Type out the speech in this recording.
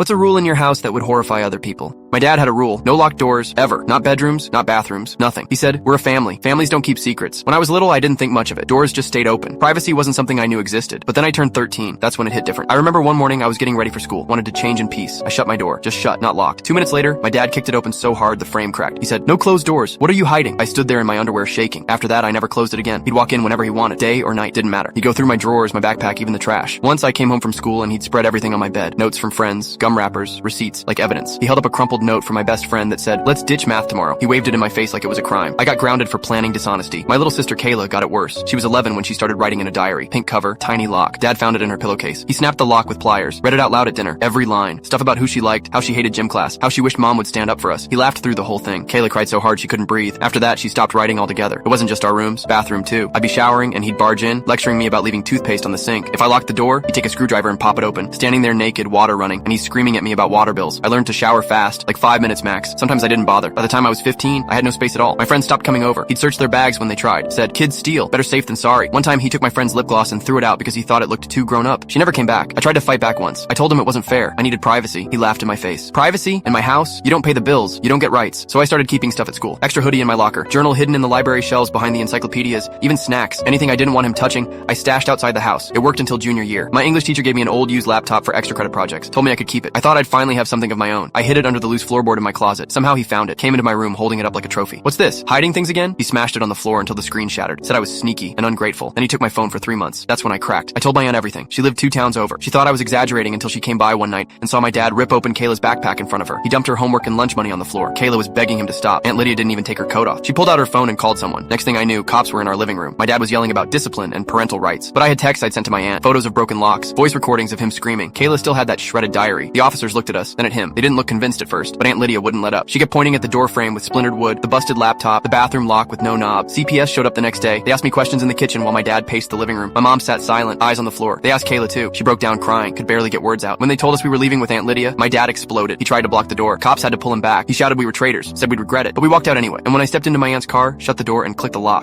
What's a rule in your house that would horrify other people? My dad had a rule. No locked doors, ever. Not bedrooms, not bathrooms, nothing. He said, we're a family. Families don't keep secrets. When I was little, I didn't think much of it. Doors just stayed open. Privacy wasn't something I knew existed. But then I turned 13. That's when it hit different. I remember one morning I was getting ready for school. Wanted to change in peace. I shut my door. Just shut, not locked. 2 minutes later, my dad kicked it open so hard the frame cracked. He said, no closed doors. What are you hiding? I stood there in my underwear shaking. After that, I never closed it again. He'd walk in whenever he wanted. Day or night, didn't matter. He'd go through my drawers, my backpack, even the trash. Once I came home from school and he'd spread everything on my bed. Notes from friends, gum wrappers, receipts, like evidence. He held up a crumpled note from my best friend that said, let's ditch math tomorrow. He waved it in my face like it was a crime. I got grounded for planning dishonesty. My little sister Kayla got it worse. She was 11 when she started writing in a diary. Pink cover, tiny lock. Dad found it in her pillowcase. He snapped the lock with pliers, read it out loud at dinner. Every line. Stuff about who she liked, how she hated gym class, how she wished mom would stand up for us. He laughed through the whole thing. Kayla cried so hard she couldn't breathe. After that, she stopped writing altogether. It wasn't just our rooms, bathroom too. I'd be showering and he'd barge in, lecturing me about leaving toothpaste on the sink. If I locked the door, he'd take a screwdriver and pop it open. Standing there naked, water running, and he's screaming at me about water bills. I learned to shower fast, like 5 minutes max. Sometimes I didn't bother. By the time I was 15, I had no space at all. My friends stopped coming over. He'd search their bags when they tried. Said, kids steal. Better safe than sorry. One time he took my friend's lip gloss and threw it out because he thought it looked too grown up. She never came back. I tried to fight back once. I told him it wasn't fair. I needed privacy. He laughed in my face. Privacy? In my house? You don't pay the bills. You don't get rights. So I started keeping stuff at school. Extra hoodie in my locker. Journal hidden in the library shelves behind the encyclopedias. Even snacks. Anything I didn't want him touching, I stashed outside the house. It worked until junior year. My English teacher gave me an old used laptop for extra credit projects. Told me I could keep it. I thought I'd finally have something of my own. I hid it under the loose floorboard in my closet. Somehow he found it. Came into my room holding it up like a trophy. What's this? Hiding things again? He smashed it on the floor until the screen shattered. Said I was sneaky and ungrateful. Then he took my phone for 3 months. That's when I cracked. I told my aunt everything. She lived 2 towns over. She thought I was exaggerating until she came by one night and saw my dad rip open Kayla's backpack in front of her. He dumped her homework and lunch money on the floor. Kayla was begging him to stop. Aunt Lydia didn't even take her coat off. She pulled out her phone and called someone. Next thing I knew, cops were in our living room. My dad was yelling about discipline and parental rights. But I had texts I'd sent to my aunt, photos of broken locks, voice recordings of him screaming. Kayla still had that shredded diary. The officers looked at us, then at him. They didn't look convinced at first, but Aunt Lydia wouldn't let up. She kept pointing at the door frame with splintered wood, the busted laptop, the bathroom lock with no knob. CPS showed up the next day. They asked me questions in the kitchen while my dad paced the living room. My mom sat silent, eyes on the floor. They asked Kayla too. She broke down crying, could barely get words out. When they told us we were leaving with Aunt Lydia, my dad exploded. He tried to block the door. Cops had to pull him back. He shouted we were traitors, said we'd regret it, but we walked out anyway. And when I stepped into my aunt's car, shut the door and clicked the lock.